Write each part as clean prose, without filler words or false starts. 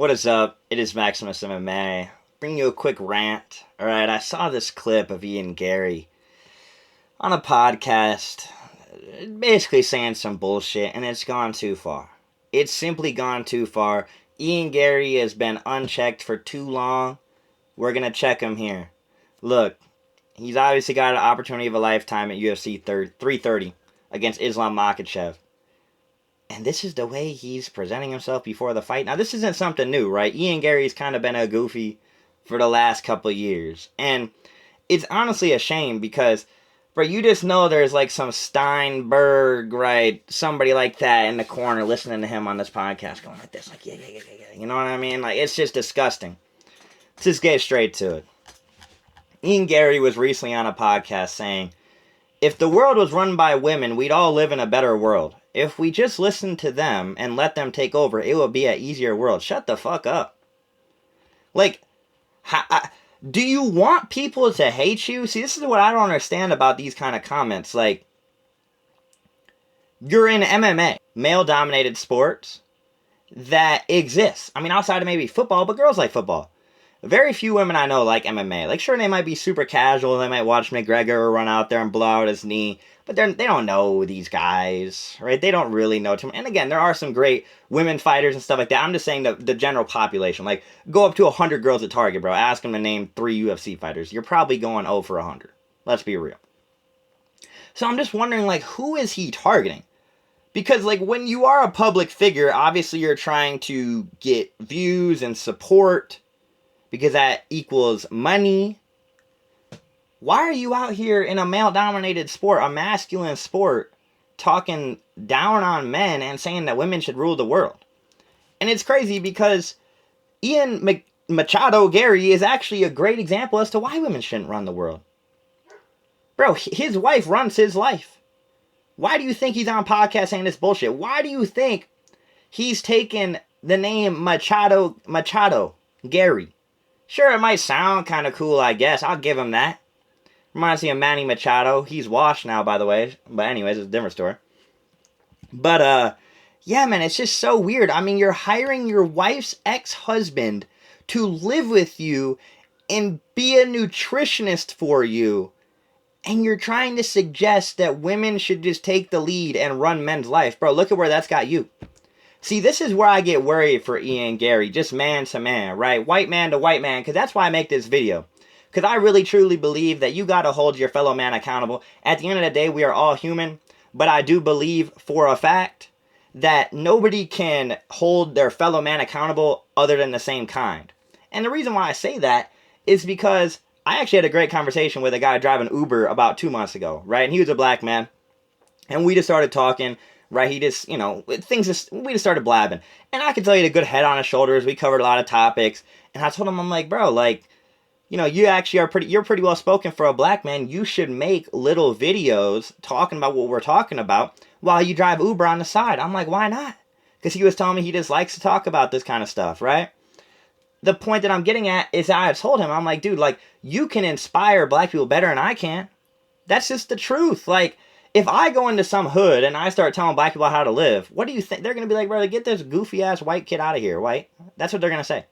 What is up? It is Maximus MMA. Bring you a quick rant. Alright, I saw this clip of Ian Garry on a podcast basically saying some bullshit, and it's gone too far. It's simply gone too far. Ian Garry has been unchecked for too long. We're going to check him here. Look, he's obviously got an opportunity of a lifetime at UFC 330 against Islam Makachev. And this is the way he's presenting himself before the fight. Now, this isn't something new, right? Ian Garry's kind of been a goofy for the last couple of years. And it's honestly a shame because, bro, you just know there's like some Steinberg, right? Somebody like that in the corner listening to him on this podcast going like this. Like, yeah. You know what I mean? Like, it's just disgusting. Let's just get straight to it. Ian Garry was recently on a podcast saying, if the world was run by women, we'd all live in a better world. If we just listened to them and let them take over, it would be an easier world. Shut the fuck up. Like, do you want people to hate you? See, this is what I don't understand about these kind of comments. Like, you're in MMA, male-dominated sports that exists. I mean, outside of maybe football, but girls like football. Very few women I know like MMA. Like, sure, they might be super casual. They might watch McGregor run out there and blow out his knee. But they don't know these guys, right? They don't really know too much. And again, there are some great women fighters and stuff like that. I'm just saying the general population. Like, go up to 100 girls at Target, bro. Ask them to name 3 UFC fighters. You're probably going 0 for 100. Let's be real. So I'm just wondering, like, who is he targeting? Because, like, when you are a public figure, obviously you're trying to get views and support, because that equals money. Why are you out here in a male-dominated sport, a masculine sport, talking down on men and saying that women should rule the world? And it's crazy because Ian Machado Garry is actually a great example as to why women shouldn't run the world. Bro, his wife runs his life. Why do you think he's on podcast saying this bullshit? Why do you think he's taken the name Machado Garry? Sure, it might sound kind of cool, I guess. I'll give him that. Reminds me of Manny Machado. He's washed now, by the way. But anyways, it's a different story. But, yeah, man, it's just so weird. I mean, you're hiring your wife's ex-husband to live with you and be a nutritionist for you. And you're trying to suggest that women should just take the lead and run men's life. Bro, look at where that's got you. See, this is where I get worried for Ian Garry, just man to man, right? White man to white man, because that's why I make this video. Because I really truly believe that you got to hold your fellow man accountable. At the end of the day, we are all human, but I do believe for a fact that nobody can hold their fellow man accountable other than the same kind. And the reason why I say that is because I actually had a great conversation with a guy driving Uber about 2 months ago, right? And he was a black man, and we just started talking. Right, he just, we just started blabbing. And I can tell you the good head on his shoulders. We covered a lot of topics. And I told him, I'm like, bro, like, you actually you're pretty well spoken for a black man. You should make little videos talking about what we're talking about while you drive Uber on the side. I'm like, why not? Because he was telling me he just likes to talk about this kind of stuff, right? The point that I'm getting at is I told him, I'm like, dude, like, you can inspire black people better than I can. That's just the truth. Like, if I go into some hood and I start telling black people how to live, what do you think? They're going to be like, brother, get this goofy-ass white kid out of here, white. That's what they're going to say.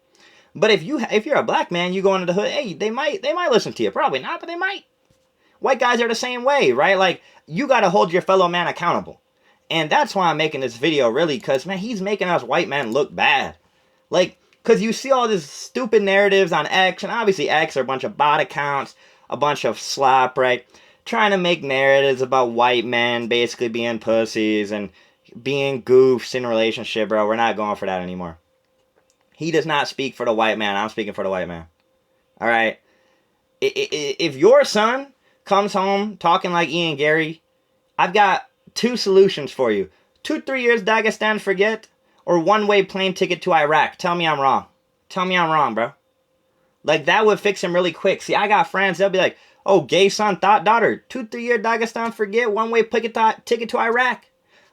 But if you're a black man, you go into the hood, hey, they might listen to you. Probably not, but they might. White guys are the same way, right? Like, you got to hold your fellow man accountable. And that's why I'm making this video, really, because, man, he's making us white men look bad. Like, because you see all these stupid narratives on X, and obviously X are a bunch of bot accounts, a bunch of slop, right? Trying to make narratives about white men basically being pussies and being goofs in a relationship, bro. We're not going for that anymore. He does not speak for the white man. I'm speaking for the white man. All right? If your son comes home talking like Ian Garry, I've got 2 solutions for you. 2-3 years Dagestan forget, or 1-way plane ticket to Iraq. Tell me I'm wrong. Tell me I'm wrong, bro. Like, that would fix him really quick. See, I got friends, they'll be like, oh, gay son, daughter, 2-3 year Dagestan forget, 1-way ticket to Iraq.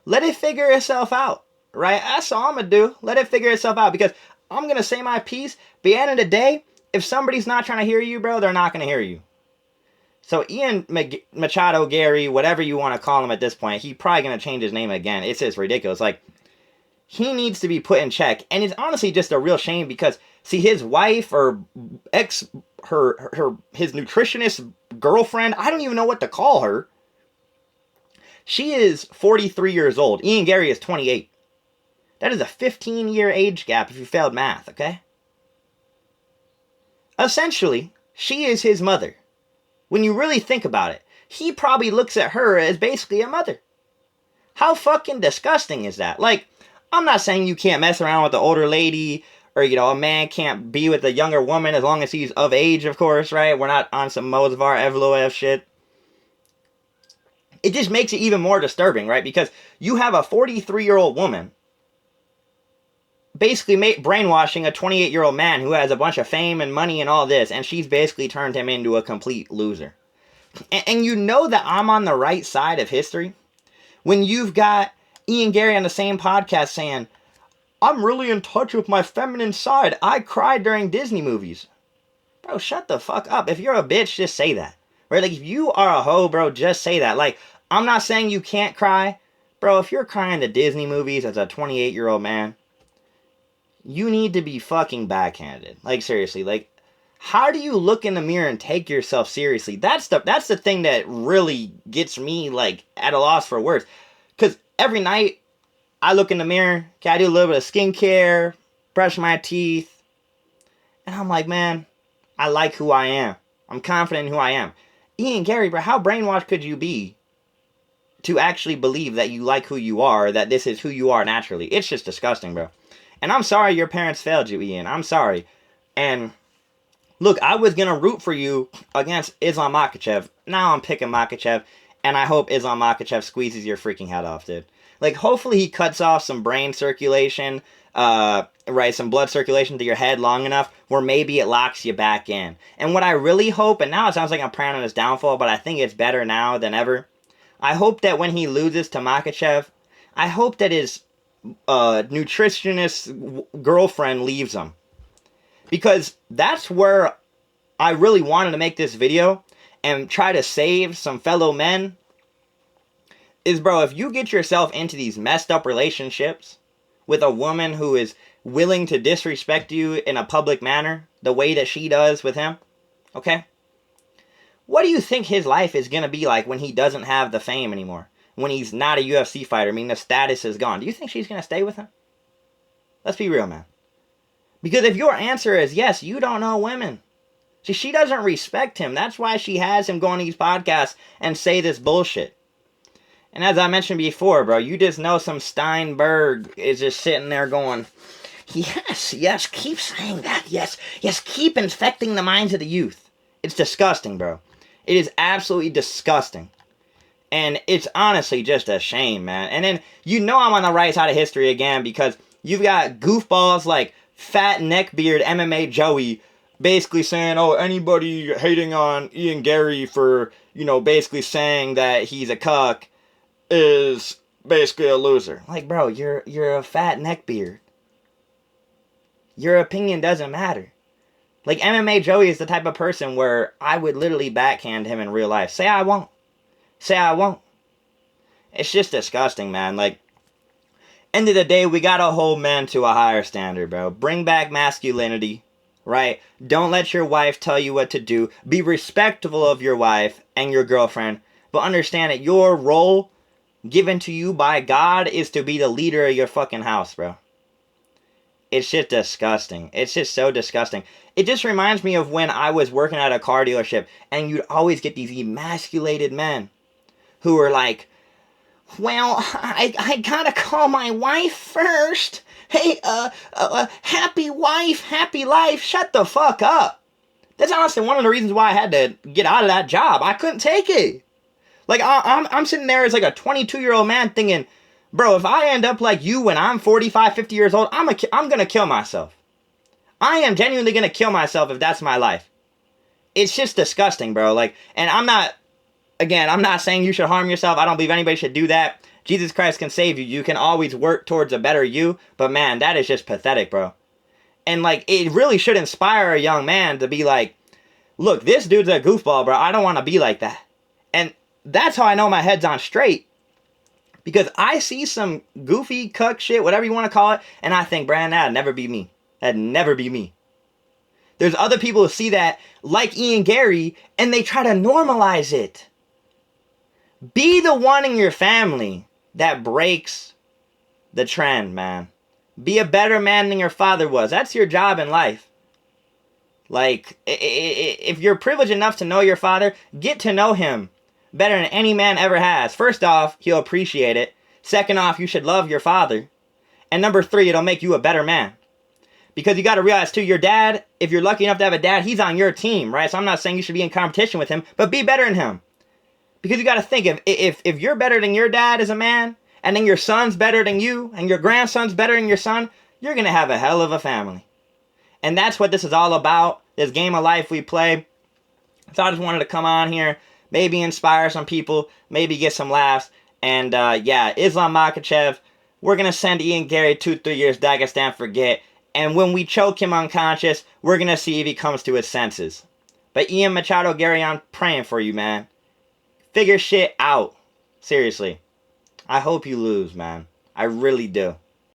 Let it figure itself out, right? That's all I'm going to do. Let it figure itself out, because I'm going to say my piece. But at the end of the day, if somebody's not trying to hear you, bro, they're not going to hear you. So Ian Machado Garry, whatever you want to call him at this point, he's probably going to change his name again. It's just ridiculous. Like, he needs to be put in check. And it's honestly just a real shame because, see, his wife or his nutritionist girlfriend, I don't even know what to call her. She is 43 years old. Ian Garry is 28. That is a 15-year age gap if you failed math, okay? Essentially, she is his mother. When you really think about it, he probably looks at her as basically a mother. How fucking disgusting is that? Like, I'm not saying you can't mess around with the older lady, or, you know, a man can't be with a younger woman as long as he's of age, of course, right? We're not on some Mozavar Evloev shit. It just makes it even more disturbing, right? Because you have a 43-year-old woman basically brainwashing a 28-year-old man who has a bunch of fame and money and all this, and she's basically turned him into a complete loser. And you know that I'm on the right side of history when you've got Ian Garry on the same podcast saying, I'm really in touch with my feminine side. I cried during Disney movies. Bro, shut the fuck up. If you're a bitch, just say that. Right? Like, if you are a hoe, bro, just say that. Like, I'm not saying you can't cry. Bro, if you're crying to Disney movies as a 28-year-old man, you need to be fucking backhanded. Like, seriously. Like, how do you look in the mirror and take yourself seriously? That's the thing that really gets me, like, at a loss for words. Because every night, I look in the mirror, okay, I do a little bit of skincare, brush my teeth, and I'm like, man, I like who I am. I'm confident in who I am. Ian Garry, bro, how brainwashed could you be to actually believe that you like who you are, that this is who you are naturally? It's just disgusting, bro. And I'm sorry your parents failed you, Ian. I'm sorry. And look, I was going to root for you against Islam Makachev. Now I'm picking Makachev, and I hope Islam Makachev squeezes your freaking head off, dude. Like, hopefully he cuts off some brain circulation, right, some blood circulation to your head long enough where maybe it locks you back in. And what I really hope, and now it sounds like I'm praying on his downfall, but I think it's better now than ever. I hope that when he loses to Makachev, I hope that his nutritionist girlfriend leaves him. Because that's where I really wanted to make this video and try to save some fellow men. Is, bro, if you get yourself into these messed up relationships with a woman who is willing to disrespect you in a public manner, the way that she does with him, okay? What do you think his life is going to be like when he doesn't have the fame anymore? When he's not a UFC fighter, I mean, the status is gone. Do you think she's going to stay with him? Let's be real, man. Because if your answer is yes, you don't know women. See, she doesn't respect him. That's why she has him go on these podcasts and say this bullshit. And as I mentioned before, bro, you just know some Steinberg is just sitting there going, yes, keep saying that. Yes, keep infecting the minds of the youth. It's disgusting, bro. It is absolutely disgusting. And it's honestly just a shame, man. And then, you know I'm on the right side of history again because you've got goofballs like Fat Neckbeard MMA Joey basically saying, oh, anybody hating on Ian Garry for, you know, basically saying that he's a cuck is basically a loser. Like, bro, you're a fat neckbeard. Your opinion doesn't matter. Like, MMA Joey is the type of person where I would literally backhand him in real life. Say I won't. It's just disgusting, man. Like, end of the day, we gotta hold men to a higher standard, bro. Bring back masculinity, right? Don't let your wife tell you what to do. Be respectful of your wife and your girlfriend. But understand that your role given to you by God is to be the leader of your fucking house, bro. It's just disgusting. It's just so disgusting. It just reminds me of when I was working at a car dealership and you'd always get these emasculated men who were like, well, I gotta call my wife first. Hey, happy wife, happy life. Shut the fuck up. That's honestly one of the reasons why I had to get out of that job. I couldn't take it. Like, I'm sitting there as like a 22-year-old man thinking, bro, if I end up like you when I'm 45, 50 years old, I'm going to kill myself. I am genuinely going to kill myself if that's my life. It's just disgusting, bro. Like, and I'm not saying you should harm yourself. I don't believe anybody should do that. Jesus Christ can save you. You can always work towards a better you. But man, that is just pathetic, bro. And like, it really should inspire a young man to be like, look, this dude's a goofball, bro. I don't want to be like that. And that's how I know my head's on straight. Because I see some goofy cuck shit, whatever you want to call it, and I think, Brandon, that'd never be me. That'd never be me. There's other people who see that, like Ian Garry, and they try to normalize it. Be the one in your family that breaks the trend, man. Be a better man than your father was. That's your job in life. Like, if you're privileged enough to know your father, get to know him better than any man ever has. First off, he'll appreciate it. Second off, you should love your father. And number 3, it'll make you a better man. Because you got to realize, too, your dad, if you're lucky enough to have a dad, he's on your team, right? So I'm not saying you should be in competition with him, but be better than him. Because you got to think, if you're better than your dad as a man, and then your son's better than you, and your grandson's better than your son, you're going to have a hell of a family. And that's what this is all about, this game of life we play. So I just wanted to come on here, maybe inspire some people, maybe get some laughs. And yeah, Islam Makachev, we're going to send Ian Garry 2-3 years Dagestan forget. And when we choke him unconscious, we're going to see if he comes to his senses. But Ian Machado Garry, I'm praying for you, man. Figure shit out. Seriously. I hope you lose, man. I really do.